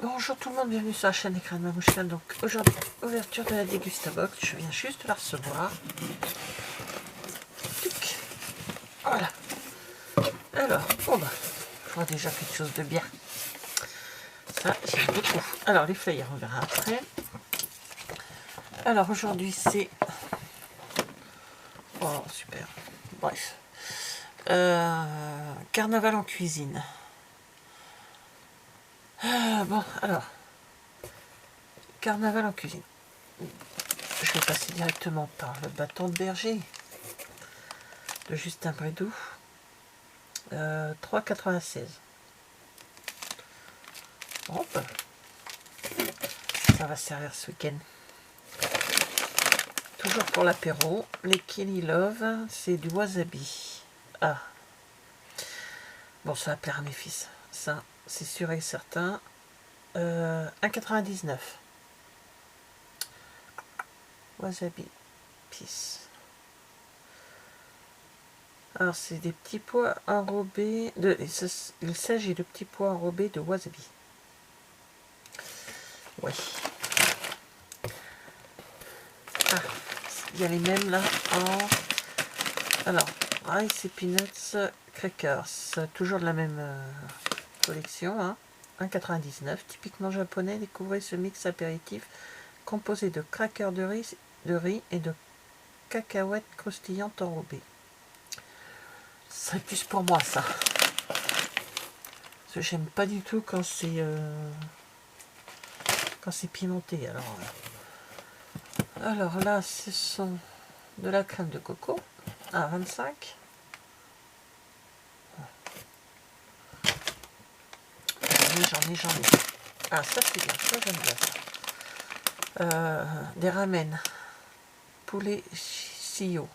Bonjour tout le monde, bienvenue sur la chaîne Écran de Mamouchka. Donc aujourd'hui, ouverture de la Dégustabox. Je viens juste de la recevoir. Tic. Voilà. Alors, bon bah, je vois déjà quelque chose de bien. Ça, j'aime beaucoup. Alors, les flyers, on verra après. Alors, aujourd'hui, c'est... Oh, super. Bref. Carnaval en cuisine. Bon, alors... Carnaval en cuisine. Je vais passer directement par le bâton de berger de Justin Brédoux. 3,96. Bon, bah, ça va servir ce week-end. Toujours pour l'apéro, les Kelly Love, c'est du wasabi. Ah, bon, ça va plaire à mes fils. Ça, c'est sûr et certain. 1,99. Wasabi Peace. Alors, c'est des petits pois enrobés. Il s'agit de petits pois enrobés de wasabi. Oui. Ah, il y a les mêmes là en... Alors, rice et peanuts crackers. Toujours de la même collection. Hein. 1,99. Typiquement japonais, découvrez ce mix apéritif composé de crackers de riz et de cacahuètes croustillantes enrobées. Ce serait plus pour moi ça. Parce que j'aime pas du tout quand c'est pimenté. Alors là, ce sont de la crème de coco à 25. J'en ai. Ah, ça c'est bien, ça j'aime bien ça. Des ramen. Poulet chio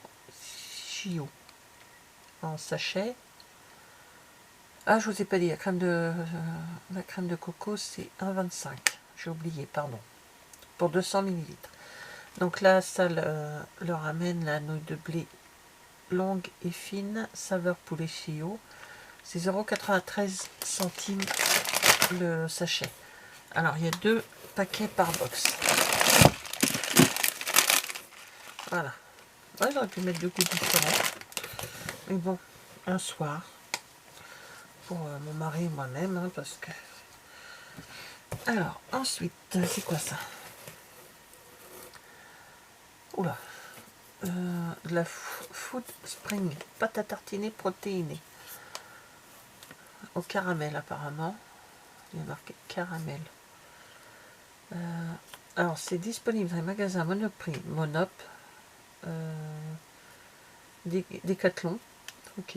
en sachet. Ah, je vous ai pas dit, la crème de coco, c'est 1,25. J'ai oublié, pardon. Pour 200 ml. Donc là, ça le ramène la nouille de blé longue et fine, saveur poulet chio. C'est 0,93 centimes le sachet. Alors, il y a 2 paquets par box. Voilà. Ouais, j'aurais pu mettre 2 goûts différents. Mais bon, un soir. Pour mon mari et moi-même, hein, parce que... Alors, ensuite, c'est quoi ça? Oula. De la Food Spring, pâte à tartiner protéinée. Au caramel, apparemment. Il y a marqué caramel. Alors, c'est disponible dans les magasins Monoprix, Monop, Decathlon. Ok.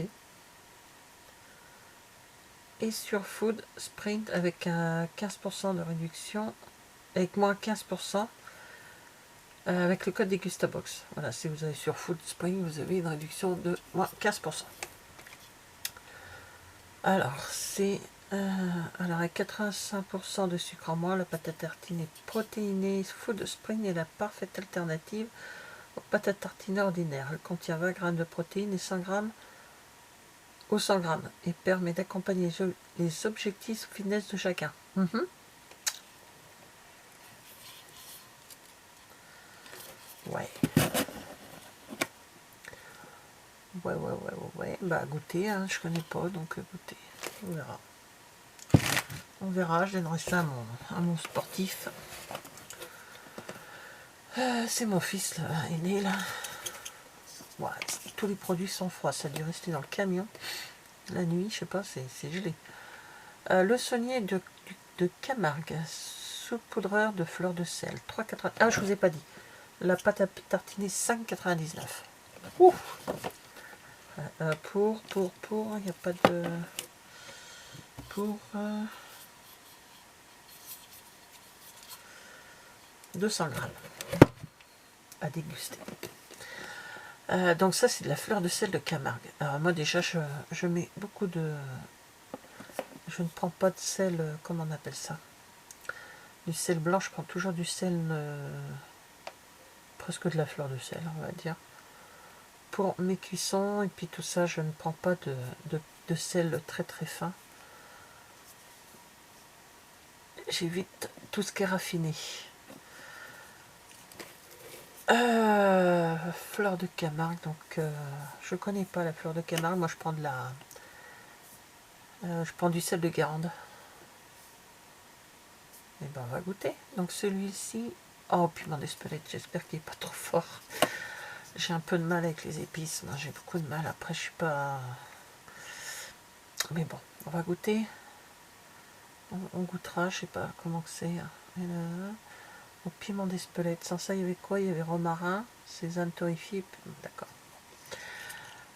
Et sur Food Sprint avec un 15% de réduction, avec moins 15%, avec le code Dégustabox. Voilà, si vous allez sur Food Spring, vous avez une réduction de moins 15%. Alors, c'est alors avec 85% de sucre en moins, la pâte à tartiner protéinée Food Spring est la parfaite alternative aux pâtes à tartiner ordinaires. Elle contient 20 g de protéines et 100 g ou 100 g et permet d'accompagner les objectifs fitness de chacun. Ouais. Ouais. Bah goûter, hein, je connais pas, donc goûter. On verra. On verra, je donnerai ça à mon sportif. C'est mon fils là, aîné là. Ouais, tous les produits sont froids, ça a dû rester dans le camion. La nuit, je sais pas, c'est gelé. Le saunier de Camargue, saupoudreur de fleurs de sel, 3,80. Ah, je vous ai pas dit. La pâte à tartiner, 5,99. Ouf. Il n'y a pas de... Pour 200 g à déguster. Donc ça, c'est de la fleur de sel de Camargue. Alors moi déjà, je mets beaucoup de... Je ne prends pas de sel, comment on appelle ça? Du sel blanc, je prends toujours du sel... presque de la fleur de sel, on va dire. Pour mes cuissons et puis tout ça, je ne prends pas de sel très très fin. j'évite tout ce qui est raffiné. Fleur de Camargue, donc je connais pas la fleur de Camargue. Moi je prends de la je prends du sel de Guérande. Et ben on va goûter. Donc celui-ci, oh piment d'Espelette, j'espère qu'il est pas trop fort. J'ai un peu de mal avec les épices, moi j'ai beaucoup de mal. Après je suis pas, mais bon, on va goûter. On goûtera, je sais pas comment que c'est. Au piment d'Espelette. Sans ça, il y avait quoi? Il y avait romarin, sésame torréfié. D'accord.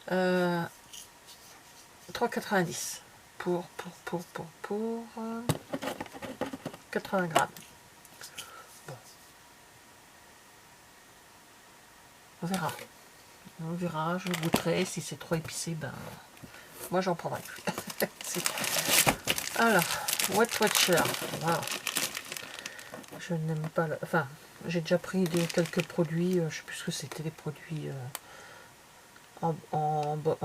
3,90 pour 80 grammes. Bon. On verra. On verra, je goûterai. Si c'est trop épicé, ben moi j'en prendrai plus. Alors, Wet Watcher. Voilà. Je n'aime pas le... Enfin, j'ai déjà pris quelques produits, je sais plus ce que c'était, des produits en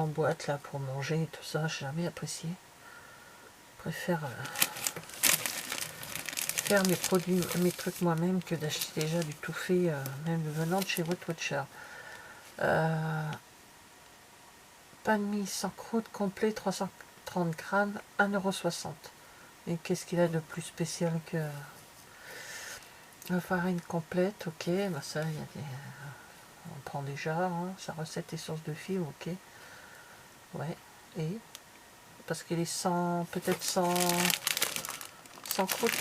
boîte là pour manger et tout ça, j'ai jamais apprécié. Je préfère faire mes produits, mes trucs moi-même que d'acheter déjà du tout fait, même venant de chez Wet Watcher. Pain de mie sans croûte complet, 330 grammes, 1,60 €. Et qu'est-ce qu'il a de plus spécial que la farine complète? Ok, bah ça, il y a des... on prend déjà, hein, sa recette et source de fibres, ok. Ouais, et parce qu'il est sans, peut-être sans croûte.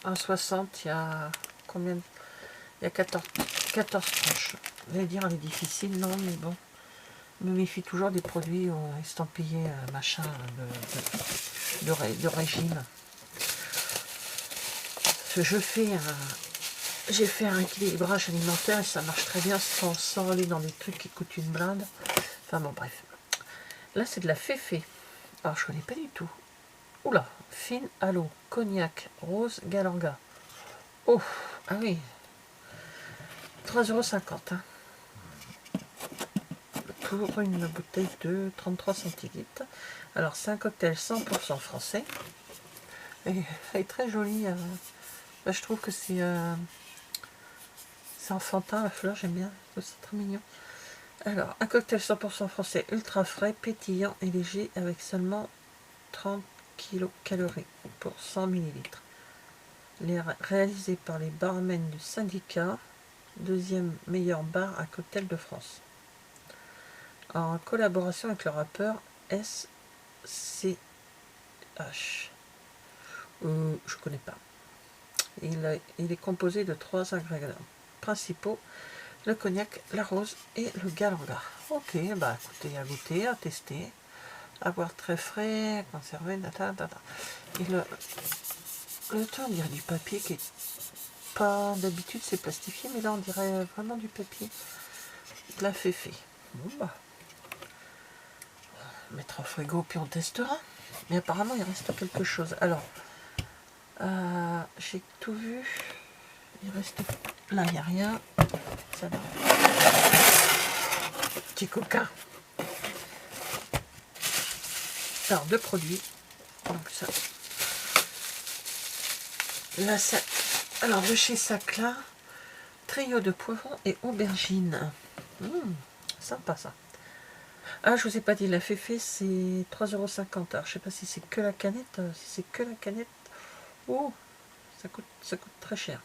1,60, il y a combien? Il y a 14 tranches. Je vais dire, elle est difficile, non, mais bon. Je me méfie toujours des produits estampillés, machin, de régime. J'ai fait un équilibrage alimentaire et ça marche très bien sans aller dans des trucs qui coûtent une blinde. Enfin bon, bref. Là, c'est de la féfé. Alors, je connais pas du tout. Oula, fine à l'eau, cognac, rose, galanga. Oh, ah oui. 3,50 €. Hein. Pour une bouteille de 33 centilitres. Alors, c'est un cocktail 100% français. Et elle est très jolie. Bah, je trouve que c'est enfantin, la fleur, j'aime bien. C'est très mignon. Alors, un cocktail 100% français, ultra frais, pétillant et léger, avec seulement 30 kcal pour 100 ml. Réalisé par les barmen du syndicat, deuxième meilleur bar à cocktail de France. En collaboration avec le rappeur SCH. Je connais pas. Il est composé de 3 ingrédients principaux: le cognac, la rose et le galanga. Ok, bah écoutez, à goûter, à tester, à boire très frais, à conserver, Et le temps, on dirait du papier qui est pas d'habitude, c'est plastifié, mais là on dirait vraiment du papier. De la féfé. Bon bah, on mettra au frigo puis on testera. Mais apparemment il reste quelque chose. Alors, j'ai tout vu. Il reste... Là, il n'y a rien. Ça va. Petit coca. Alors, deux produits. Donc ça. Là, ça... Alors, de chez Sacla, trio de poivrons et aubergines. Sympa ça. Ah, je vous ai pas dit, la féfé, c'est 3,50 €. Alors, je sais pas si c'est que la canette. Si c'est que la canette, oh, ça coûte très cher.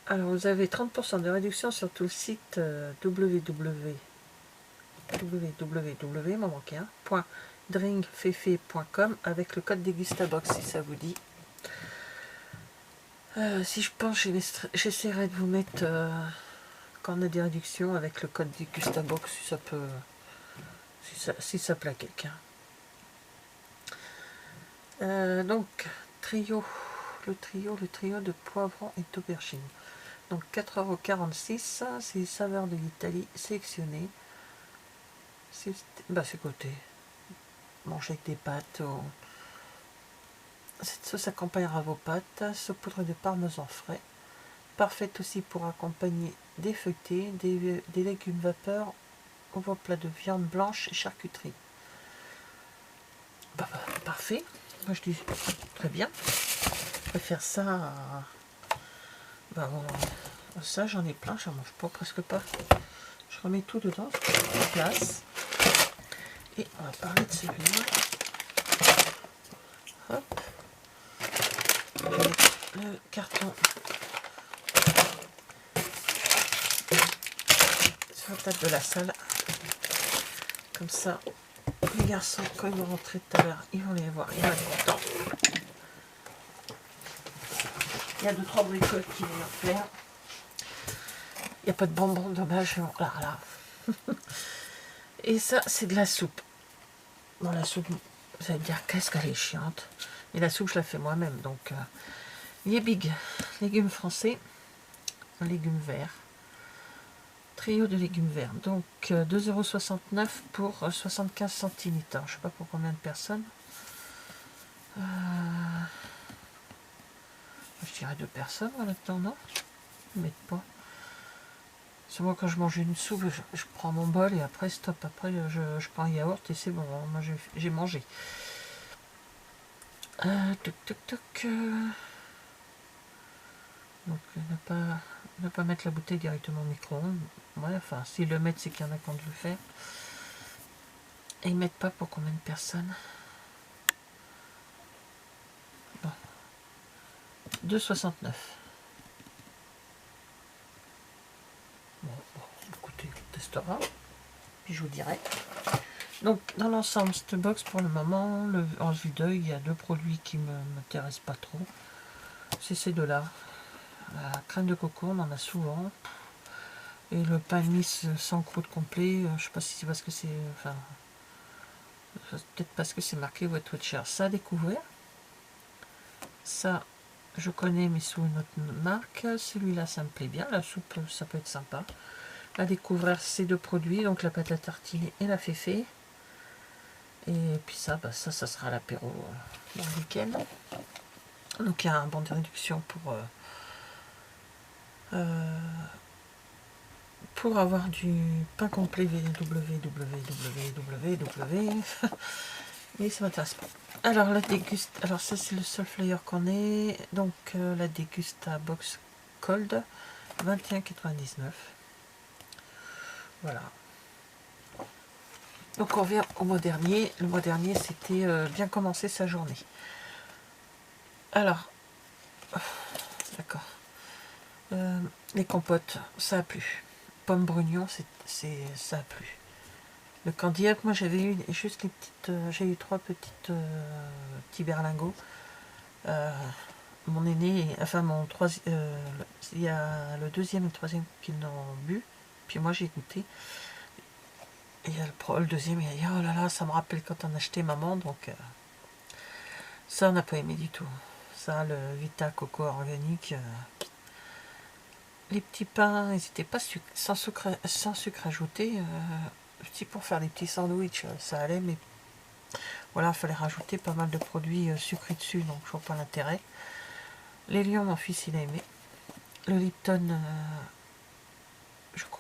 Alors, vous avez 30% de réduction sur tout le site www.drinkfefe.com avec le code Degustabox si ça vous dit. Si je pense, j'essaierai de vous mettre quand on a des réductions avec le code Degustabox si ça peut, si ça plaît à quelqu'un. Donc, le trio de poivrons et d'aubergines. Donc 4,46 €, c'est les saveurs de l'Italie sélectionnées. C'est côté. Manger avec des pâtes. Cette sauce accompagnera vos pâtes. Saupoudrée de parmesan frais. Parfaite aussi pour accompagner des feuilletés, des légumes vapeur ou vos plats de viande blanche et charcuterie. parfait. Moi je dis très bien. Je préfère ça à... Ben, bon, ça j'en ai plein, j'en mange pas, presque pas. Je remets tout dedans, en place. Et on va parler de celui-là. Hop. Le carton sur la table de la salle. Comme ça, les garçons, quand ils vont rentrer tout à l'heure, ils vont les voir, ils vont être contents. Il y a 2-3 bricoles qui vont leur plaire. Il n'y a pas de bonbons, dommage. Là, là. Et ça, c'est de la soupe. Bon, la soupe, vous allez me dire, qu'est-ce qu'elle est chiante. Mais la soupe, je la fais moi-même. Donc, Liebig, légumes français, légumes verts. Trio de légumes verts. Donc, 2,69 € pour 75 centilitres. Je ne sais pas pour combien de personnes. Je dirais 2 personnes là-dedans, non? Ils ne mettent pas. C'est moi quand je mange une soupe, je prends mon bol et après stop. Après je prends un yaourt et c'est bon. Moi j'ai mangé. Donc ne pas mettre la bouteille directement au micro-ondes. Ouais, enfin s'ils le mettent c'est qu'il y en a qui ont dû le faire. Et ils mettent pas pour combien de personnes? Bon. 2,69 €. Bon, écoutez, on testera. Puis je vous dirai. Donc dans l'ensemble, cette box pour le moment, en vue d'œil, il y a 2 produits qui ne m'intéressent pas trop. C'est ces deux-là. La crème de coco, on en a souvent. Et le pain de mie sans croûte complet, je sais pas si c'est parce que c'est... Enfin, peut-être parce que c'est marqué Wet Watcher. Ça à découvrir. Ça, je connais mais sous une autre marque. Celui-là, ça me plaît bien. La soupe, ça peut être sympa. À découvrir ces 2 produits, donc la pâte à tartiner et la féfé. Et puis ça, bah ça sera l'apéro dans le week-end. Donc il y a un bon de réduction pour avoir du pain complet www. Et ça m'intéresse pas. Alors la déguste, alors ça c'est le seul flyer qu'on ait. Donc la dégusta box cold 21,99 €. Voilà. Donc on revient au mois dernier. Le mois dernier c'était bien commencer sa journée. Alors, d'accord. Les compotes, ça a plu. Pomme brugnon, ça a plu. Le candiac, moi j'avais eu juste les petites, j'ai eu 3 petites petits berlingots. Mon aîné, enfin mon troisième, il y a le deuxième et le troisième qui l'ont bu. Puis moi j'ai goûté. Et le deuxième il a dit oh là là, ça me rappelle quand on achetait maman, donc ça on n'a pas aimé du tout. Ça, le Vita Coco organique. Les petits pains, ils n'étaient pas sans sucre ajouté. Petit pour faire des petits sandwichs, ça allait, mais voilà, il fallait rajouter pas mal de produits sucrés dessus, donc je vois pas l'intérêt. Les lions, mon fils, il a aimé. Le Lipton,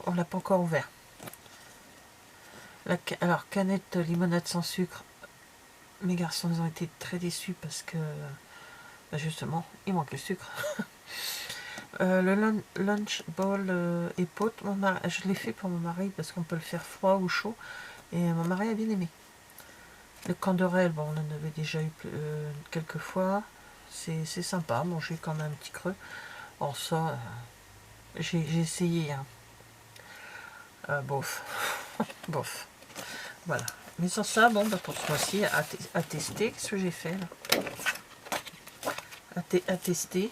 on l'a pas encore ouvert. Alors, canette limonade sans sucre. Mes garçons, ils ont été très déçus parce que, justement, il manque le sucre. Le lunch bowl épaule, je l'ai fait pour mon mari parce qu'on peut le faire froid ou chaud. Et mon mari a bien aimé. Le Canderel, bon, on en avait déjà eu quelques fois. C'est sympa, manger quand même un petit creux. Or ça, j'ai essayé. Hein. Bof. Bof. Voilà. Mais sans ça, bon, bah, pour ce mois-ci, à tester. Qu'est-ce que j'ai fait là? À tester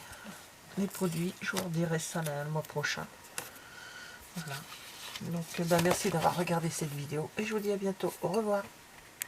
les produits. Je vous redirai ça le mois prochain. Voilà. Donc, bah, merci d'avoir regardé cette vidéo. Et je vous dis à bientôt. Au revoir.